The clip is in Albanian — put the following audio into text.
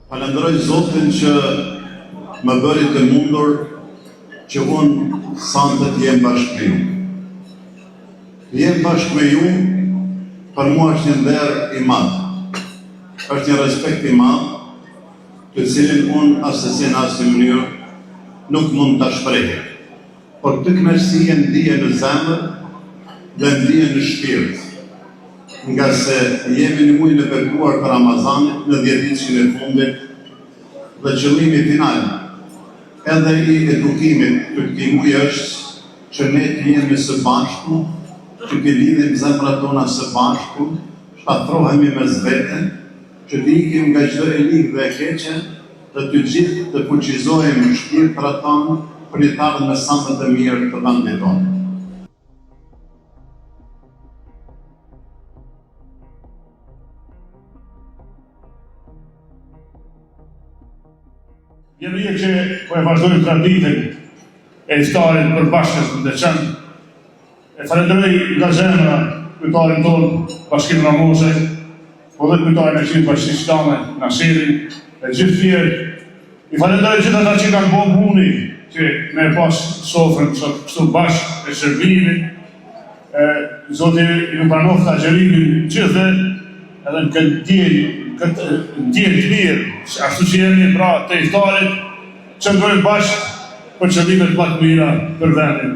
Falenderoj Zotin që më bëri të mundur që unë sante të jem bashkë me ju. Të jem bashkë me ju, për mua është një nder i madh. Është një respekt i madh, të cilin unë asesi në asnjë mënyrë nuk mund ta shpreh. Por këtë kënaqësi e ndije në zemër dhe ndije në shpirt. Nga se jemi në muajin e bekuar të Ramazanit, në 10 ditën e fundit, dhe qëllimi final edhe i edukimit të këtij muaji është që ne të jemi së bashku, që të lidhim zemrat tona së bashku, shpatrohemi mes vete, që të ikim nga çdo e ligë dhe e keqe, dhe të gjithë të fuqizohemi shpirtrat tonë për të ardhur me sa më të mirë të vendit tonë. Jemi që po e vazhdojmë traditën e iftarit për bashkës në Deçan. E falenderoj nga zemra kryetarin tonë, Bashkimin Ramose, po dhe kryetarin e Qendrës Bashkisë Islame, Nasirin, e gjithë tjerë. I falenderoj gjithë ata që kanë bërë puni që me pas sofrën kështu bashkë e shërbimit. Zoti ju pranoftë agjerimin gjithë edhe në këtë ndjenjë të mirë, ashtu që jemi pra të iftarit, që ndrojmë bashkë për qëllimet më të mira për vendin.